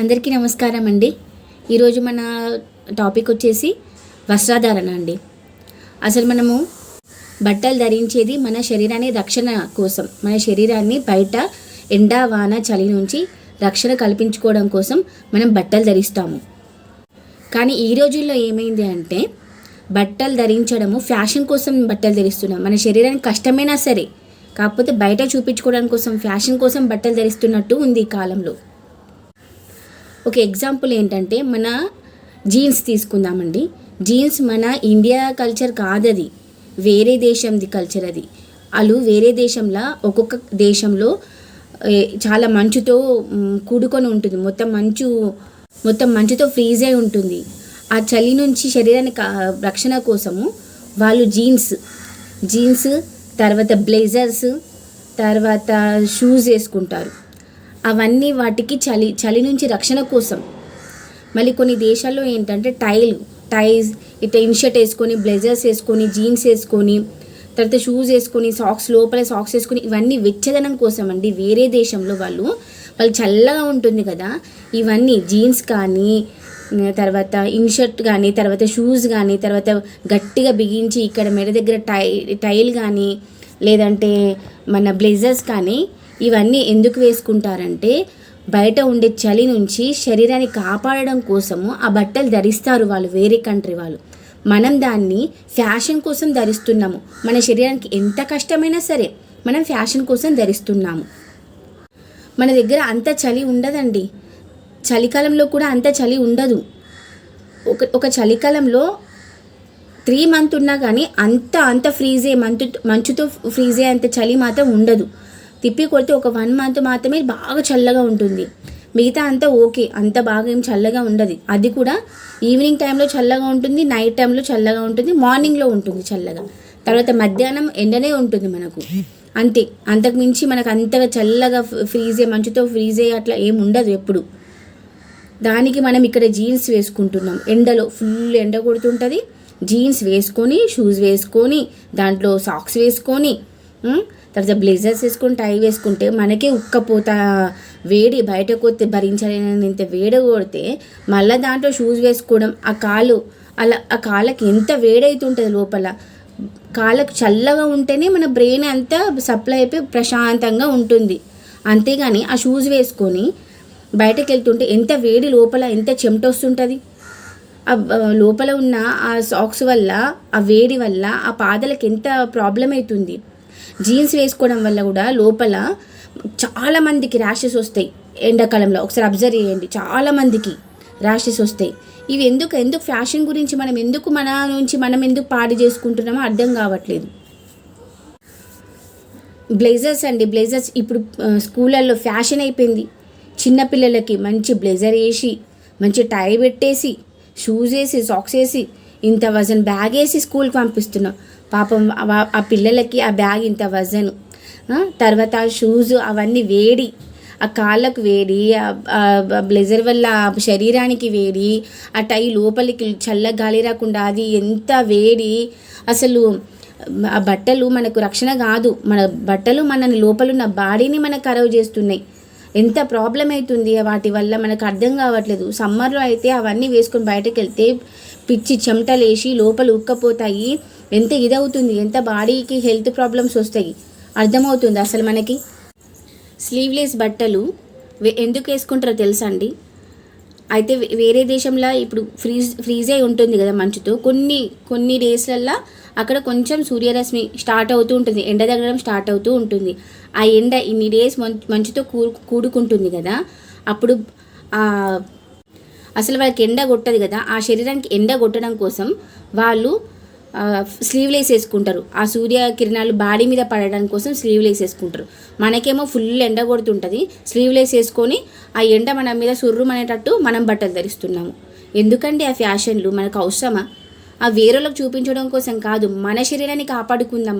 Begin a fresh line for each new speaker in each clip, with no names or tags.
అందరికీ నమస్కారం అండి. ఈరోజు మన టాపిక్ వచ్చేసి వస్త్రధారణ అండి. అసలు మనము బట్టలు ధరించేది మన శరీరాన్ని రక్షణ కోసం, మన శరీరాన్ని బయట ఎండ వాన చలి నుంచి రక్షణ కల్పించుకోవడం కోసం మనం బట్టలు ధరిస్తాము. కానీ ఈ రోజుల్లో ఏమైంది అంటే బట్టలు ధరించడము ఫ్యాషన్ కోసం బట్టలు ధరిస్తున్నాం. మన శరీరానికి కష్టమైనా సరే, కాకపోతే బయట చూపించుకోవడం కోసం ఫ్యాషన్ కోసం బట్టలు ధరిస్తున్నట్టు ఉంది ఈ కాలంలో. ఒక ఎగ్జాంపుల్ ఏంటంటే మన జీన్స్ తీసుకుందామండి. జీన్స్ మన ఇండియా కల్చర్ కాదది, వేరే దేశంది కల్చర్ అది. వాళ్ళు వేరే దేశంలో ఒక్కొక్క దేశంలో చాలా మంచుతో కూడుకొని ఉంటుంది, మొత్తం మంచుతో ఫ్రీజ్ అయి ఉంటుంది. ఆ చలి నుంచి శరీరానికి రక్షణ కోసము వాళ్ళు జీన్స్ తర్వాత బ్లేజర్స్ తర్వాత షూస్ వేసుకుంటారు. అవన్నీ వాటికి చలి నుంచి రక్షణ కోసం. మళ్ళీ కొన్ని దేశాల్లో ఏంటంటే టైస్ ఇట్లా ఇన్షర్ట్ వేసుకొని, బ్లేజర్స్ వేసుకొని, జీన్స్ వేసుకొని, తర్వాత షూస్ వేసుకొని, లోపల సాక్స్ వేసుకొని, ఇవన్నీ వెచ్చదనం కోసం అండి. వేరే దేశంలో వాళ్ళు చల్లగా ఉంటుంది కదా, ఇవన్నీ జీన్స్ కానీ తర్వాత ఇన్షర్ట్ కానీ తర్వాత షూస్ కానీ తర్వాత గట్టిగా బిగించి ఇక్కడ మెడ దగ్గర టైల్ కానీ లేదంటే మన బ్లేజర్స్ కానీ ఇవన్నీ ఎందుకు వేసుకుంటారంటే బయట ఉండే చలి నుంచి శరీరాన్ని కాపాడడం కోసము ఆ బట్టలు ధరిస్తారు వాళ్ళు, వేరే కంట్రీ వాళ్ళు. మనం దాన్ని ఫ్యాషన్ కోసం ధరిస్తున్నాము. మన శరీరానికి ఎంత కష్టమైనా సరే మనం ఫ్యాషన్ కోసం ధరిస్తున్నాము. మన దగ్గర అంత చలి ఉండదండి, చలికాలంలో కూడా అంత చలి ఉండదు. ఒక చలికాలంలో 3 months ఉన్నా కానీ అంత ఫ్రీజే మంచుతో ఫ్రీజే అంత చలి మాత్రం ఉండదు. తిప్పి కొడితే ఒక 1 month మాత్రమే బాగా చల్లగా ఉంటుంది. మిగతా అంతా ఓకే, అంత బాగా ఏం చల్లగా ఉండదు. అది కూడా ఈవినింగ్ టైంలో చల్లగా ఉంటుంది, నైట్ టైంలో చల్లగా ఉంటుంది, మార్నింగ్లో ఉంటుంది చల్లగా, తర్వాత మధ్యాహ్నం ఎండనే ఉంటుంది మనకు, అంతే. అంతకు మించి మనకు అంతగా చల్లగా మంచుతో ఫ్రీజే అట్లా ఏం ఉండదు ఎప్పుడు. దానికి మనం ఇక్కడ జీన్స్ వేసుకుంటున్నాం. ఎండలో ఫుల్ ఎండ కొడుతుంటుంది, జీన్స్ వేసుకొని షూస్ వేసుకొని దాంట్లో సాక్స్ వేసుకొని తర్వాత బ్లేజర్స్ వేసుకొని టై వేసుకుంటే మనకే ఉక్కపోత వేడి బయటకు వస్తే భరించలేనంత వేడి కొడితే మళ్ళీ దాంట్లో షూస్ వేసుకోవడం, ఆ కాళ్ళకి ఎంత వేడవుతుంటుంది లోపల. కాళ్ళకు చల్లగా ఉంటేనే మన బ్రెయిన్ అంతా సప్లై అయిపోయి ప్రశాంతంగా ఉంటుంది. అంతేగాని ఆ షూస్ వేసుకొని బయటకు వెళ్తుంటే ఎంత వేడి లోపల, ఎంత చెమట వస్తుంటుంది. ఆ లోపల ఉన్న ఆ సాక్స్ వల్ల, ఆ వేడి వల్ల ఆ పాదాలకు ఎంత ప్రాబ్లం అవుతుంది. జీన్స్ వేసుకోవడం వల్ల కూడా లోపల చాలామందికి ర్యాషెస్ వస్తాయి ఎండాకాలంలో. ఒకసారి అబ్జర్వ్ చేయండి, చాలామందికి ర్యాషెస్ వస్తాయి. ఇవి ఎందుకు ఫ్యాషన్ గురించి మనం ఎందుకు పాడు చేసుకుంటున్నామో అర్థం కావట్లేదు. బ్లేజర్స్ ఇప్పుడు స్కూళ్ళల్లో ఫ్యాషన్ అయిపోయింది. చిన్నపిల్లలకి మంచి బ్లేజర్ వేసి, మంచి టై పెట్టేసి, షూస్ వేసి, సాక్స్ వేసి, ఇంత వజన్ బ్యాగ్ వేసి స్కూల్కి పంపిస్తున్నాం. పాపం ఆ పిల్లలకి ఆ బ్యాగ్ ఇంత వజను, తర్వాత ఆ షూస్ అవన్నీ వేడి, ఆ కాళ్ళకు వేడి, ఆ బ్లేజర్ వల్ల శరీరానికి వేడి, ఆ టై లోపలికి చల్ల గాలి రాకుండా అది ఎంత వేడి. అసలు ఆ బట్టలు మనకు రక్షణ కాదు, మన బట్టలు మనని లోపలున్న బాడీని మనకు ఖరాబ్ చేస్తున్నాయి. ఎంత ప్రాబ్లం అవుతుంది వాటి వల్ల మనకు అర్థం కావట్లేదు. సమ్మర్లో అయితే అవన్నీ వేసుకొని బయటకు వెళ్తే పిచ్చి చెమటలు వేసి లోపల ఉక్కపోతాయి, ఎంత ఇదవుతుంది, ఎంత బాడీకి హెల్త్ ప్రాబ్లమ్స్ వస్తాయి అర్థమవుతుంది. అసలు మనకి స్లీవ్లెస్ బట్టలు ఎందుకు వేసుకుంటారో తెలుసా అండి? అయితే వేరే దేశంలో ఇప్పుడు ఫ్రీజే ఉంటుంది కదా మంచుతో, కొన్ని డేస్లల్లో అక్కడ కొంచెం సూర్యరశ్మి స్టార్ట్ అవుతూ ఉంటుంది, ఎండ తగ్గడం స్టార్ట్ అవుతూ ఉంటుంది. ఆ ఎండ ఇన్ని డేస్ మంచుతో కూడుకుంటుంది కదా, అప్పుడు అసలు వాళ్ళకి ఎండ కొట్టదు కదా, ఆ శరీరానికి ఎండ కొట్టడం కోసం వాళ్ళు స్లీవ్లెస్ వేసుకుంటారు. ఆ సూర్యకిరణాలు బాడీ మీద పడడం కోసం స్లీవ్లెస్ వేసుకుంటారు. మనకేమో ఫుల్ ఎండ కొడుతుంటుంది, స్లీవ్లెస్ వేసుకొని ఆ ఎండ మన మీద సుర్రుమనేటట్టు మనం బట్టలు ధరిస్తున్నాము. ఎందుకండి ఆ ఫ్యాషన్లు? మనకు అవసరమా? ఆ వేరేలకు చూపించడం కోసం కాదు, మన శరీరాన్ని కాపాడుకుందాం.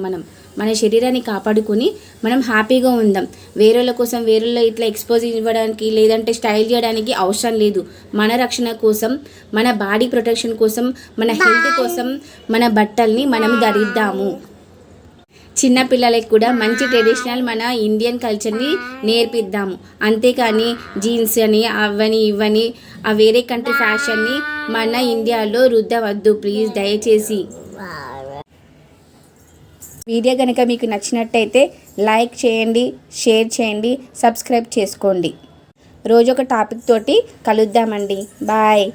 మన శరీరాన్ని కాపాడుకొని మనం హ్యాపీగా ఉందాం. వేరేల కోసం వేరేలో ఇట్లా ఎక్స్పోజ్ ఇవ్వడానికి లేదంటే స్టైల్ చేయడానికి అవసరం లేదు. మన రక్షణ కోసం, మన బాడీ ప్రొటెక్షన్ కోసం, మన హెల్త్ కోసం మన బట్టల్ని మనం ధరిద్దాము. చిన్న పిల్లలకి కూడా మంచి ట్రెడిషనల్ మన ఇండియన్ కల్చర్ని నేర్పిద్దాము. అంతేకాని జీన్స్ అని అవని ఇవని ఆ వేరే కంట్రీ ఫ్యాషన్ని మన ఇండియాలో రుద్దవద్దు ప్లీజ్ దయచేసి. వీడియో కనుక మీకు నచ్చినట్టయితే లైక్ చేయండి, షేర్ చేయండి, సబ్స్క్రైబ్ చేసుకోండి. రోజు ఒక టాపిక్ తోటి కలుద్దామండి. బాయ్.